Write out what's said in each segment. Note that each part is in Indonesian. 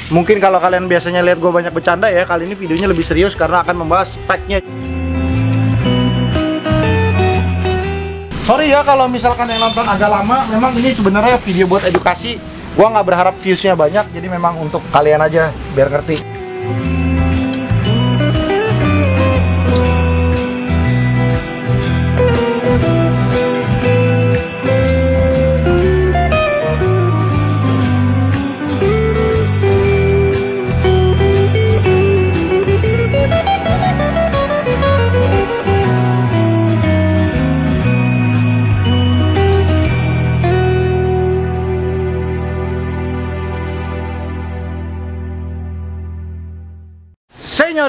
Mungkin kalau kalian biasanya lihat gue banyak bercanda ya, kali ini videonya lebih serius karena akan membahas speknya. Sorry ya kalau misalkan yang nonton agak lama, memang ini sebenarnya video buat edukasi. Gua nggak berharap viewsnya banyak, jadi memang untuk kalian aja biar ngerti.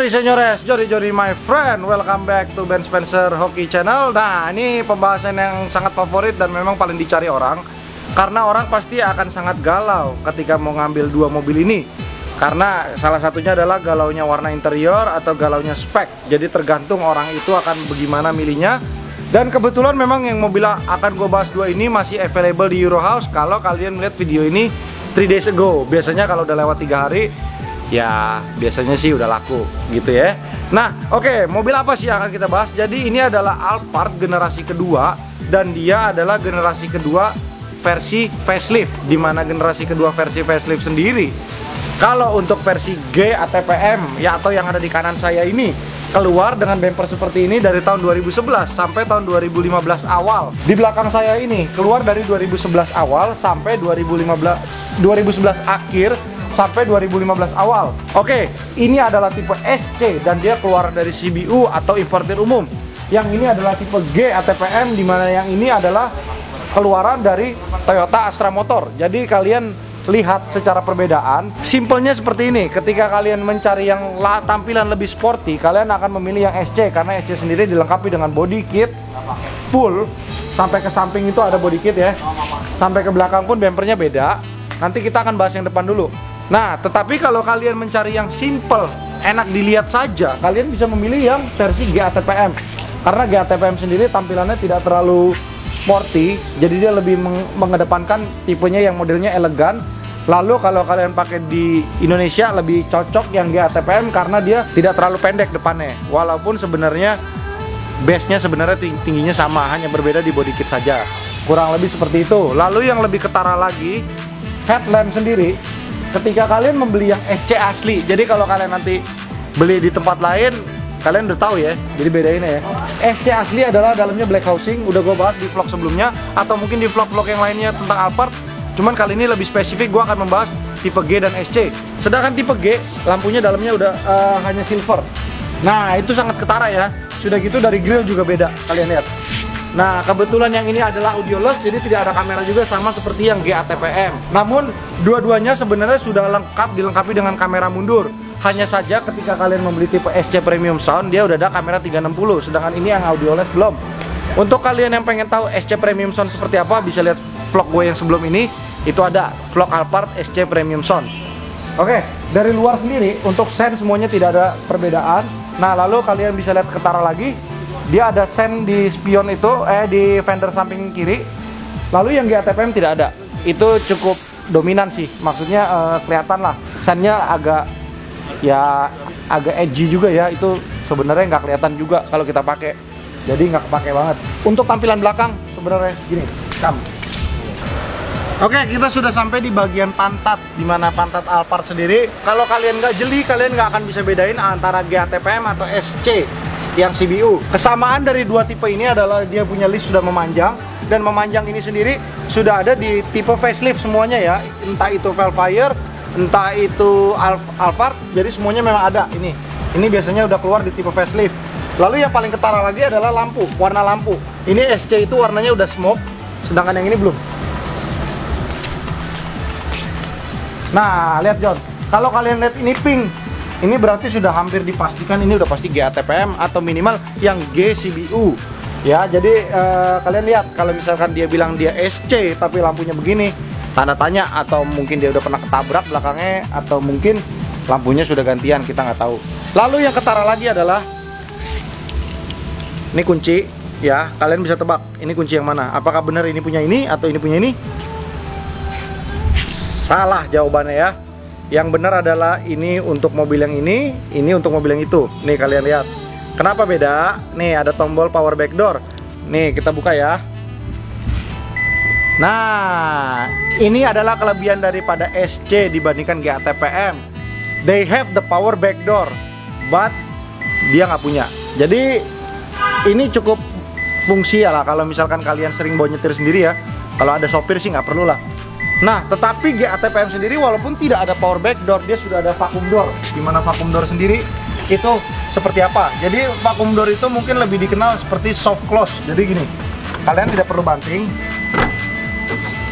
Senyores, Jori my friend, welcome back to Ben Spencer Hoki Channel. Nah, ini pembahasan yang sangat favorit dan memang paling dicari orang, karena orang pasti akan sangat galau ketika mau ngambil dua mobil ini. Karena salah satunya adalah galaunya warna interior atau galaunya spek. Jadi tergantung orang itu akan bagaimana milihnya. Dan kebetulan memang yang mobil akan gue bahas dua ini masih available di Eurohouse. Kalau kalian melihat video ini 3 days ago, biasanya kalau udah lewat 3 hari ya biasanya sih udah laku gitu ya. Nah oke, mobil apa sih yang akan kita bahas? Jadi ini adalah Alphard generasi kedua, dan dia adalah generasi kedua versi facelift, dimana generasi kedua versi facelift sendiri, kalau untuk versi G ATPM ya, atau yang ada di kanan saya ini, keluar dengan bumper seperti ini dari tahun 2011 sampai tahun 2015 awal. Di belakang saya ini keluar dari 2011 awal sampai 2011 akhir sampai 2015 awal. Oke, ini adalah tipe SC dan dia keluar dari CBU atau importir umum. Yang ini adalah tipe G ATPM, dimana yang ini adalah keluaran dari Toyota Astra Motor. Jadi kalian lihat secara perbedaan, simpelnya seperti ini. Ketika kalian mencari yang tampilan lebih sporty, kalian akan memilih yang SC, karena SC sendiri dilengkapi dengan body kit full. Sampai ke samping itu ada body kit ya, sampai ke belakang pun bumpernya beda. Nanti kita akan bahas yang depan dulu. Nah, tetapi kalau kalian mencari yang simple, enak dilihat saja, kalian bisa memilih yang versi GATPM. Karena GATPM sendiri tampilannya tidak terlalu sporty, jadi dia lebih mengedepankan tipenya yang modelnya elegan. Lalu kalau kalian pakai di Indonesia lebih cocok yang GATPM karena dia tidak terlalu pendek depannya. Walaupun sebenarnya base-nya sebenarnya tingginya sama, hanya berbeda di body kit saja. Kurang lebih seperti itu. Lalu yang lebih ketara lagi, headlamp sendiri. Ketika kalian membeli yang SC asli, jadi kalau kalian nanti beli di tempat lain, kalian udah tahu ya, jadi bedainnya ya. SC asli adalah dalamnya black housing, udah gue bahas di vlog sebelumnya, atau mungkin di vlog-vlog yang lainnya tentang Alphard. Cuman kali ini lebih spesifik, gue akan membahas tipe G dan SC. Sedangkan tipe G, lampunya dalamnya udah hanya silver. Nah, itu sangat ketara ya. Sudah gitu dari grill juga beda, kalian lihat. Nah, kebetulan yang ini adalah audioless, jadi tidak ada kamera juga, sama seperti yang GATPM. Namun, dua-duanya sebenarnya sudah dilengkapi dengan kamera mundur. Hanya saja ketika kalian membeli tipe SC Premium Sound, dia udah ada kamera 360, sedangkan ini yang audioless belum. Untuk kalian yang pengen tahu SC Premium Sound seperti apa, bisa lihat vlog gue yang sebelum ini. Itu ada vlog Alphard SC Premium Sound. Oke, dari luar sendiri, untuk sen semuanya tidak ada perbedaan. Nah, lalu kalian bisa lihat ketara lagi. Dia ada sen di spion itu, di fender samping kiri. Lalu yang GATPM tidak ada. Itu cukup dominan sih. Maksudnya kelihatan lah. Sennya agak edgy juga ya. Itu sebenarnya nggak kelihatan juga kalau kita pakai. Jadi nggak kepake banget. Untuk tampilan belakang sebenarnya gini. Oke, kita sudah sampai di bagian pantat, dimana pantat Alphard sendiri. Kalau kalian nggak jeli, kalian nggak akan bisa bedain antara GATPM atau SC yang CBU. Kesamaan dari dua tipe ini adalah dia punya list sudah memanjang, dan memanjang ini sendiri sudah ada di tipe facelift semuanya ya. Entah itu Velfire, entah itu Alphard, jadi semuanya memang ada ini. Ini biasanya udah keluar di tipe facelift. Lalu yang paling ketara lagi adalah lampu, warna lampu. Ini SC itu warnanya udah smoke, sedangkan yang ini belum. Nah, lihat John, kalau kalian lihat ini pink, ini berarti sudah hampir dipastikan ini udah pasti GATPM atau minimal yang G CBU. Ya, jadi kalian lihat kalau misalkan dia bilang dia SC tapi lampunya begini, tanda tanya, atau mungkin dia udah pernah ketabrak belakangnya, atau mungkin lampunya sudah gantian, kita nggak tahu. Lalu yang ketara lagi adalah ini kunci, ya kalian bisa tebak ini kunci yang mana. Apakah benar ini punya ini atau ini punya ini? Salah jawabannya ya. Yang benar adalah ini untuk mobil yang ini untuk mobil yang itu. Nih kalian lihat. Kenapa beda? Nih ada tombol power back door. Nih kita buka ya. Nah, ini adalah kelebihan daripada SC dibandingkan GATPM. They have the power back door, but dia nggak punya. Jadi ini cukup fungsi ya lah kalau misalkan kalian sering bawa nyetir sendiri ya. Kalau ada sopir sih nggak perlu lah. Nah, tetapi GATPM sendiri walaupun tidak ada power back door, dia sudah ada vacuum door. Dimana vacuum door sendiri itu seperti apa? Jadi vacuum door itu mungkin lebih dikenal seperti soft close. Jadi gini, kalian tidak perlu banting.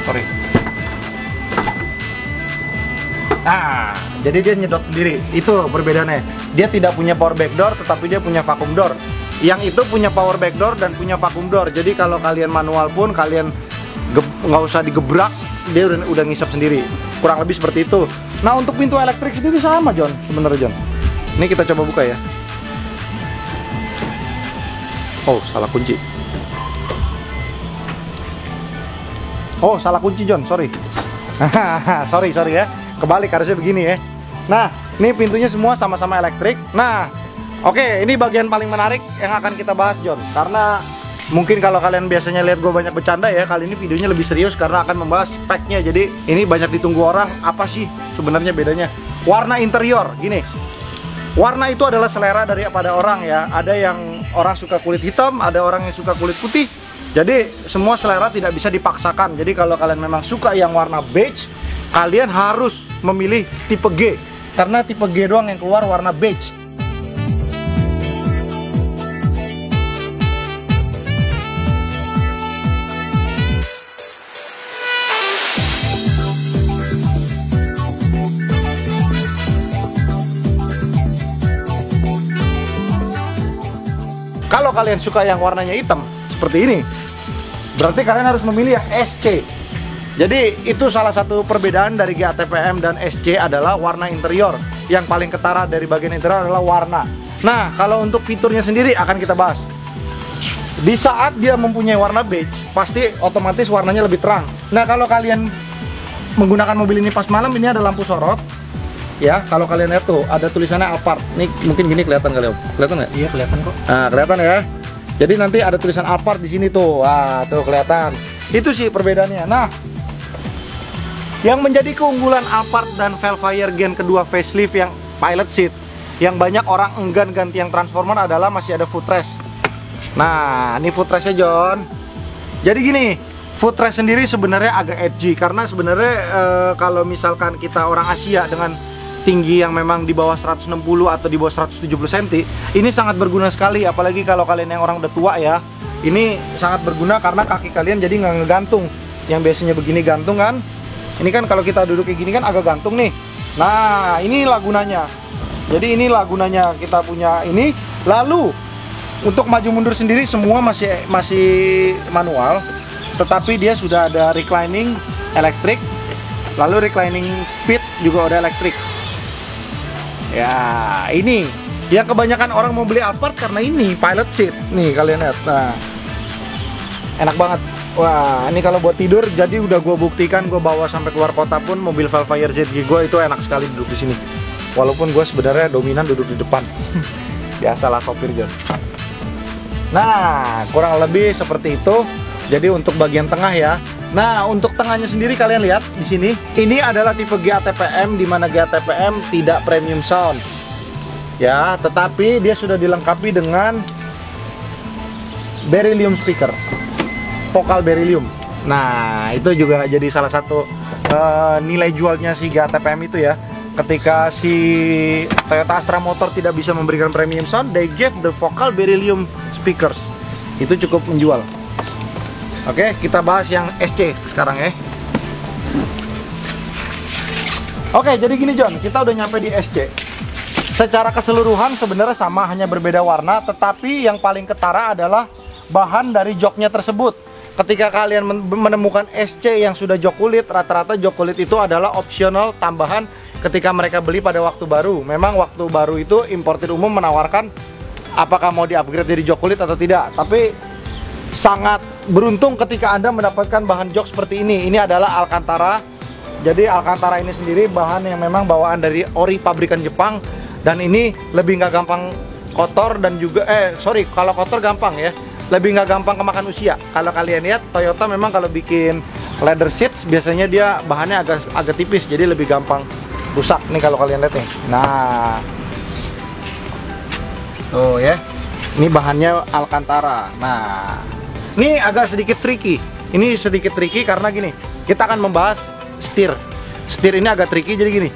Sorry. Nah, jadi dia nyedot sendiri. Itu perbedaannya. Dia tidak punya power back door, tetapi dia punya vacuum door. Yang itu punya power back door dan punya vacuum door. Jadi kalau kalian manual pun kalian nggak usah digebrak, dia udah ngisap sendiri. Kurang lebih seperti itu. Nah, untuk pintu elektrik sendiri sama, John. Sebenarnya, John. Ini kita coba buka ya. Oh, salah kunci. Oh, salah kunci, John. Sorry. sorry ya. Kebalik harusnya begini ya. Nah, ini pintunya semua sama-sama elektrik. Nah, oke, ini bagian paling menarik yang akan kita bahas, John. Karena mungkin kalau kalian biasanya lihat gue banyak bercanda ya, kali ini videonya lebih serius karena akan membahas speknya. Jadi ini banyak ditunggu orang. Apa sih sebenarnya bedanya? Warna interior, gini. Warna itu adalah selera daripada orang ya. Ada yang orang suka kulit hitam, ada orang yang suka kulit putih. Jadi semua selera tidak bisa dipaksakan. Jadi kalau kalian memang suka yang warna beige, kalian harus memilih tipe G. Karena tipe G doang yang keluar warna beige. Kalau kalian suka yang warnanya hitam seperti ini, berarti kalian harus memilih yang SC. Jadi itu salah satu perbedaan dari GATPM dan SC adalah warna interior. Yang paling ketara dari bagian interior adalah warna. Nah, kalau untuk fiturnya sendiri akan kita bahas. Di saat dia mempunyai warna beige, pasti otomatis warnanya lebih terang. Nah, kalau kalian menggunakan mobil ini pas malam, ini ada lampu sorot. Ya, kalau kalian lihat tuh ada tulisannya Alphard. Nih mungkin gini kelihatan kali, Om. Kelihatan nggak? Iya, kelihatan kok. Nah, kelihatan ya. Jadi nanti ada tulisan Alphard di sini tuh. Wah, tuh kelihatan. Itu sih perbedaannya. Nah, yang menjadi keunggulan Alphard dan Velfire Gen kedua facelift yang pilot seat, yang banyak orang enggan ganti yang transformer adalah masih ada footrest. Nah, ini footrestnya, John. Jadi gini, footrest sendiri sebenarnya agak edgy karena sebenarnya kalau misalkan kita orang Asia dengan tinggi yang memang di bawah 160 atau di bawah 170 cm, ini sangat berguna sekali. Apalagi kalau kalian yang orang udah tua ya, ini sangat berguna karena kaki kalian jadi nggak ngegantung. Yang biasanya begini gantung kan, ini kan kalau kita duduk kayak gini kan agak gantung nih. Nah, inilah gunanya. Jadi inilah gunanya kita punya ini. Lalu untuk maju mundur sendiri semua masih manual, tetapi dia sudah ada reclining elektrik. Lalu reclining seat juga udah elektrik. Ya, ini yang kebanyakan orang mau beli Alphard karena ini pilot seat. Nih kalian lihat. Nah, enak banget. Wah, ini kalau buat tidur, jadi udah gue buktikan gue bawa sampai keluar kota pun mobil Velfire ZG gue itu enak sekali duduk di sini. Walaupun gue sebenarnya dominan duduk di depan. Biasalah sopir, John. Nah, kurang lebih seperti itu. Jadi untuk bagian tengah ya. Nah, untuk tengahnya sendiri kalian lihat di sini. Ini adalah tipe GATPM di mana GATPM tidak premium sound. Ya, tetapi dia sudah dilengkapi dengan beryllium speaker. Vokal beryllium. Nah, itu juga jadi salah satu nilai jualnya si GATPM itu ya. Ketika si Toyota Astra Motor tidak bisa memberikan premium sound, they give the vocal beryllium speakers. Itu cukup menjual. Oke, kita bahas yang SC sekarang ya. Oke, jadi gini John, kita udah nyampe di SC. Secara keseluruhan sebenarnya sama, hanya berbeda warna, tetapi yang paling ketara adalah bahan dari joknya tersebut. Ketika kalian menemukan SC yang sudah jok kulit, rata-rata jok kulit itu adalah opsional tambahan ketika mereka beli pada waktu baru. Memang waktu baru itu importir umum menawarkan apakah mau di-upgrade jadi jok kulit atau tidak. Tapi sangat beruntung ketika Anda mendapatkan bahan jok seperti ini. Ini adalah Alcantara Jadi Alcantara ini sendiri bahan yang memang bawaan dari ori pabrikan Jepang, dan ini lebih nggak gampang kotor dan juga kalau kotor gampang ya, lebih nggak gampang kemakan usia. Kalau kalian lihat Toyota memang kalau bikin leather seats biasanya dia bahannya agak tipis, jadi lebih gampang rusak nih kalau kalian lihat nih. Nah, tuh ya, ini bahannya Alcantara. Nah, ini agak sedikit tricky. Ini sedikit tricky karena gini, kita akan membahas setir. Setir ini agak tricky, jadi gini.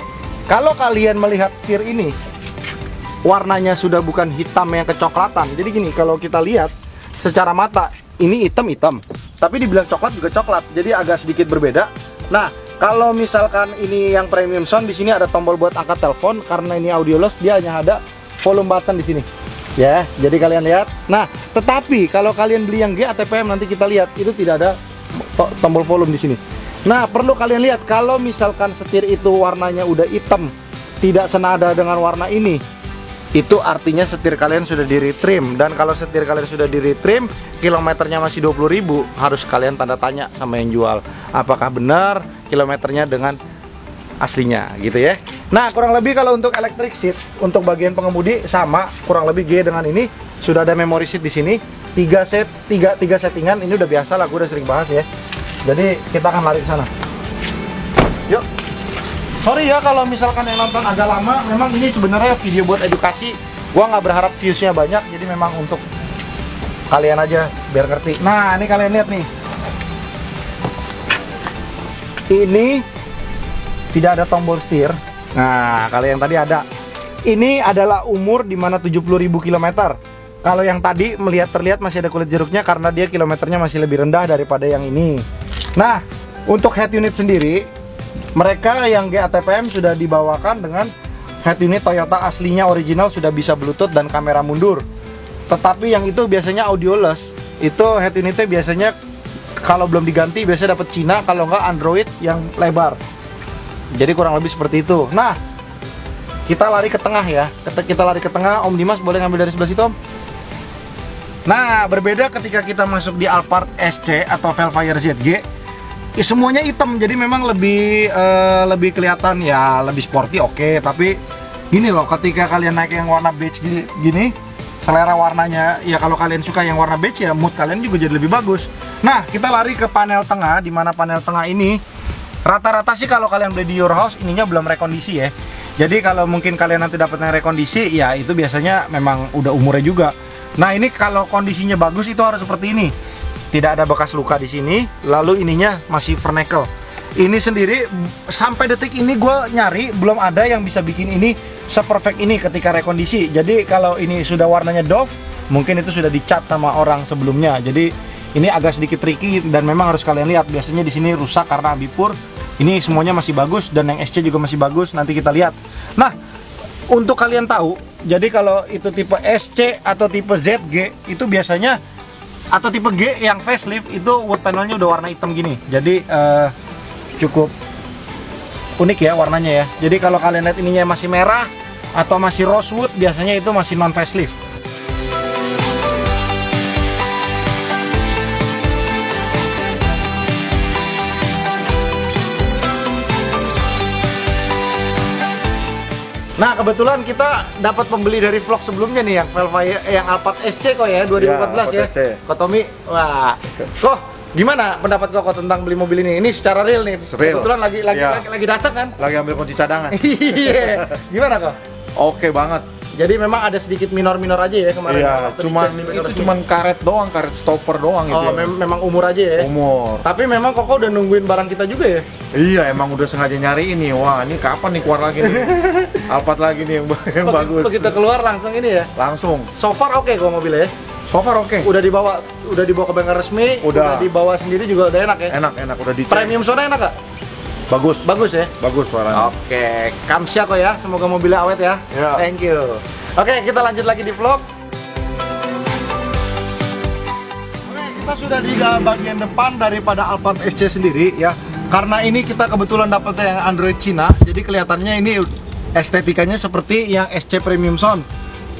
Kalau kalian melihat setir ini, warnanya sudah bukan hitam yang kecoklatan. Jadi gini, kalau kita lihat secara mata, ini hitam-hitam, tapi dibilang coklat juga coklat. Jadi agak sedikit berbeda. Nah, kalau misalkan ini yang premium sound, di sini ada tombol buat angkat telepon. Karena ini audioless, dia hanya ada volume button di sini. Ya, jadi kalian lihat. Nah, tetapi kalau kalian beli yang G ATPM, nanti kita lihat itu tidak ada tombol volume di sini. Nah, perlu kalian lihat, kalau misalkan setir itu warnanya udah hitam, tidak senada dengan warna ini, itu artinya setir kalian sudah di retrim. Dan kalau setir kalian sudah di retrim, kilometernya masih 20.000, harus kalian tanda tanya sama yang jual, apakah benar kilometernya dengan aslinya gitu ya. Nah, kurang lebih kalau untuk electric seat, untuk bagian pengemudi sama, kurang lebih G dengan ini sudah ada memory seat di sini. 3 settingan, ini udah biasa lah, gue udah sering bahas ya. Jadi kita akan lari ke sana. Yuk. Sorry ya kalau misalkan yang nonton agak lama, memang ini sebenarnya video buat edukasi. Gua nggak berharap viewsnya banyak, jadi memang untuk kalian aja biar ngerti. Nah, ini kalian lihat nih. Ini tidak ada tombol setir. Nah, kalau yang tadi ada. Ini adalah umur dimana 70.000 km. Kalau yang tadi terlihat masih ada kulit jeruknya karena dia kilometernya masih lebih rendah daripada yang ini. Nah, untuk head unit sendiri, mereka yang GATPM sudah dibawakan dengan head unit Toyota aslinya original, sudah bisa Bluetooth dan kamera mundur. Tetapi yang itu biasanya audioless. Itu head unitnya biasanya kalau belum diganti biasanya dapat Cina, kalau nggak Android yang lebar. Jadi kurang lebih seperti itu. Nah, kita lari ke tengah ya. Kita lari ke tengah. Om Dimas boleh ngambil dari sebelah situ, Om? Nah, berbeda ketika kita masuk di Alphard SC atau Velfire ZG, semuanya hitam, jadi memang lebih kelihatan ya, lebih sporty, oke. Tapi gini loh, ketika kalian naik yang warna beige gini, selera warnanya ya, kalau kalian suka yang warna beige ya, mood kalian juga jadi lebih bagus. Nah, kita lari ke panel tengah, di mana panel tengah ini rata-rata sih kalau kalian beli di Your House ininya belum rekondisi ya. Jadi kalau mungkin kalian nanti dapat yang rekondisi, ya itu biasanya memang udah umurnya juga. Nah, ini kalau kondisinya bagus itu harus seperti ini. Tidak ada bekas luka di sini, lalu ininya masih vernacle. Ini sendiri sampai detik ini gue nyari belum ada yang bisa bikin ini seperfect ini ketika rekondisi. Jadi kalau ini sudah warnanya doff, mungkin itu sudah dicat sama orang sebelumnya. Jadi ini agak sedikit tricky dan memang harus kalian lihat. Biasanya di sini rusak karena ambipur. Ini semuanya masih bagus dan yang SC juga masih bagus. Nanti kita lihat. Nah, untuk kalian tahu, jadi kalau itu tipe SC atau tipe ZG itu biasanya, atau tipe G yang facelift itu wood panelnya udah warna hitam gini. Jadi cukup unik ya warnanya ya. Jadi kalau kalian lihat ininya masih merah atau masih rosewood, biasanya itu masih non facelift. Nah, kebetulan kita dapat pembeli dari vlog sebelumnya nih, yang Velfire, yang Alphard SC kok ya, 2014 ya. Kok Tommy, wah. Kok gimana pendapat kok tentang beli mobil ini? Ini secara real nih. Real. Kebetulan lagi datang kan? Lagi ambil kunci cadangan. Iya. Gimana kok? Oke banget. Jadi memang ada sedikit minor-minor aja ya kemarin. Iya, cuman karet doang, karet stopper doang gitu. Oh, memang umur aja ya. Umur. Tapi memang Koko udah nungguin barang kita juga ya. Iya, emang udah sengaja nyari ini. Wah, ini kapan nih keluar lagi nih? Alphard lagi nih yang bagus. Begitu keluar langsung ini ya. Langsung. So far oke kok mobilnya ya. So far oke. Udah dibawa ke bengkel resmi, udah dibawa sendiri juga udah enak ya. Enak, udah dicek. Premium soda enak gak? Bagus ya? Bagus suaranya. Oke, kamsya kok ya, semoga mobilnya awet ya. Ya. Thank you. Oke, kita lanjut lagi di vlog. Oke, kita sudah di bagian depan daripada Alphard SC sendiri ya. Karena ini kita kebetulan dapetnya yang Android Cina, jadi kelihatannya ini estetikanya seperti yang SC Premium Sound.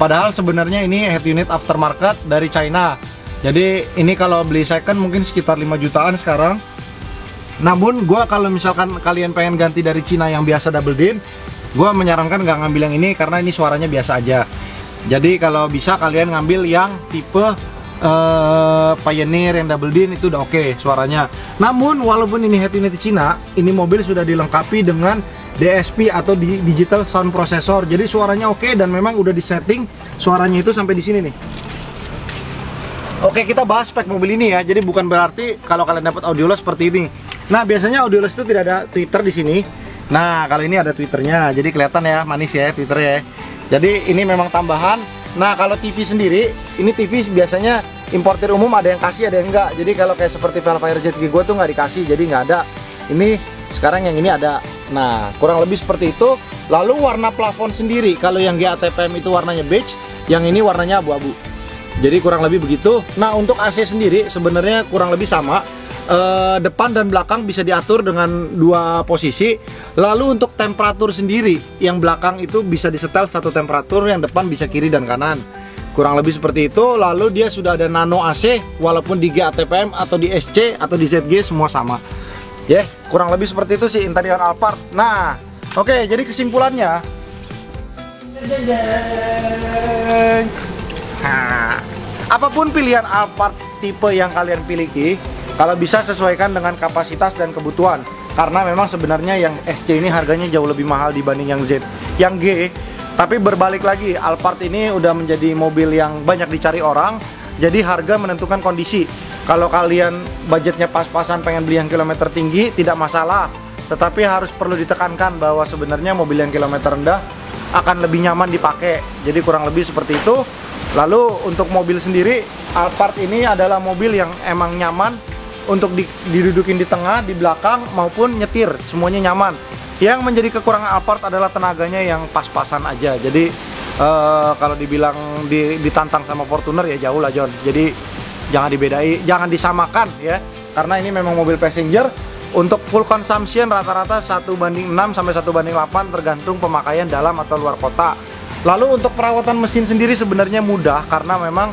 Padahal sebenarnya ini head unit aftermarket dari China. Jadi ini kalau beli second mungkin sekitar 5 jutaan sekarang. Namun gua kalau misalkan kalian pengen ganti dari Cina yang biasa double din, gua menyarankan nggak ngambil yang ini karena ini suaranya biasa aja. Jadi kalau bisa kalian ngambil yang tipe Pioneer yang double din, itu udah oke suaranya. Namun walaupun ini head unit Cina, ini mobil sudah dilengkapi dengan DSP atau digital sound processor. Jadi suaranya oke dan memang udah disetting suaranya itu sampai di sini nih. Oke, kita bahas spek mobil ini ya. Jadi bukan berarti kalau kalian dapat audio loss seperti ini. Nah, biasanya audio loss itu tidak ada Twitter di sini. Nah, kali ini ada Twitternya. Jadi kelihatan ya, manis ya Twitternya ya. Jadi ini memang tambahan. Nah, kalau TV sendiri, ini TV biasanya importir umum ada yang kasih, ada yang enggak. Jadi kalau kayak seperti Velfire Jet G gue tuh nggak dikasih, jadi nggak ada. Ini sekarang yang ini ada. Nah, kurang lebih seperti itu. Lalu warna plafon sendiri, kalau yang GATPM itu warnanya beige, yang ini warnanya abu-abu. Jadi kurang lebih begitu. Nah, untuk AC sendiri sebenarnya kurang lebih sama. Depan dan belakang bisa diatur dengan dua posisi. Lalu untuk temperatur sendiri, yang belakang itu bisa disetel satu temperatur, yang depan bisa kiri dan kanan. Kurang lebih seperti itu. Lalu dia sudah ada nano AC, walaupun di GATPM atau di SC atau di ZG semua sama. Ya, kurang lebih seperti itu sih interior Alphard. Nah, oke, jadi kesimpulannya, nah, apapun pilihan Alphard tipe yang kalian pilih, kalau bisa sesuaikan dengan kapasitas dan kebutuhan. Karena memang sebenarnya yang SC ini harganya jauh lebih mahal dibanding yang Z, yang G. Tapi berbalik lagi, Alphard ini udah menjadi mobil yang banyak dicari orang. Jadi harga menentukan kondisi. Kalau kalian budgetnya pas-pasan pengen beli yang kilometer tinggi, tidak masalah. Tetapi harus perlu ditekankan bahwa sebenarnya mobil yang kilometer rendah akan lebih nyaman dipakai. Jadi kurang lebih seperti itu. Lalu untuk mobil sendiri, Alphard ini adalah mobil yang emang nyaman untuk didudukin di tengah, di belakang, maupun nyetir. Semuanya nyaman. Yang menjadi kekurangan Alphard adalah tenaganya yang pas-pasan aja. Jadi kalau dibilang ditantang sama Fortuner ya jauh lah John. Jadi jangan dibedai, jangan disamakan ya. Karena ini memang mobil passenger. Untuk full consumption rata-rata 1:6 sampai 1:8 tergantung pemakaian dalam atau luar kota. Lalu untuk perawatan mesin sendiri sebenarnya mudah karena memang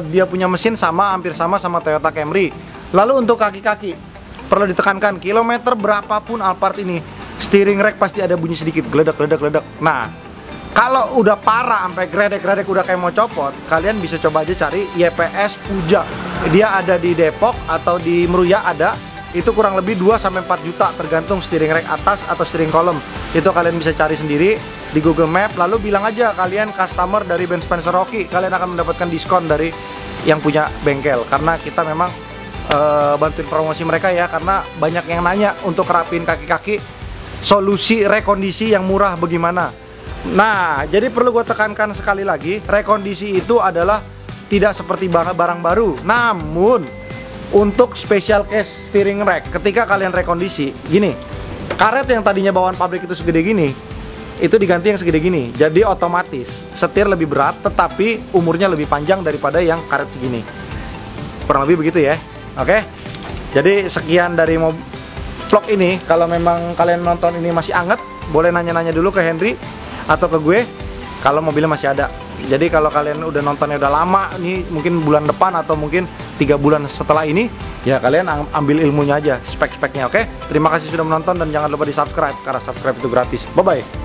dia punya mesin hampir sama Toyota Camry. Lalu untuk kaki-kaki perlu ditekankan, kilometer berapapun Alphard ini, steering rack pasti ada bunyi sedikit geledak. Nah, kalau udah parah sampai gredek-gredek udah kayak mau copot, kalian bisa coba aja cari YPS Puja. Dia ada di Depok atau di Meruya ada. Itu kurang lebih 2-4 juta tergantung steering rack atas atau steering column. Itu kalian bisa cari sendiri di Google Map. Lalu bilang aja kalian customer dari Ben Spencer Hoki, kalian akan mendapatkan diskon dari yang punya bengkel. Karena kita memang bantuin promosi mereka ya. Karena banyak yang nanya untuk rapiin kaki-kaki, solusi rekondisi yang murah bagaimana. Nah, jadi perlu gue tekankan sekali lagi, rekondisi itu adalah tidak seperti barang baru. Namun, untuk special case steering rack, ketika kalian rekondisi, gini, karet yang tadinya bawaan pabrik itu segede gini, itu diganti yang segede gini. Jadi otomatis, setir lebih berat, tetapi umurnya lebih panjang daripada yang karet segini. Kurang lebih begitu ya, oke? Jadi sekian dari vlog ini. Kalau memang kalian nonton ini masih anget, boleh nanya-nanya dulu ke Henry atau ke gue kalau mobilnya masih ada. Jadi kalau kalian udah nontonnya udah lama nih, mungkin bulan depan atau mungkin 3 bulan setelah ini, ya kalian ambil ilmunya aja, spek-speknya, oke? Terima kasih sudah menonton dan jangan lupa di subscribe karena subscribe itu gratis. Bye bye.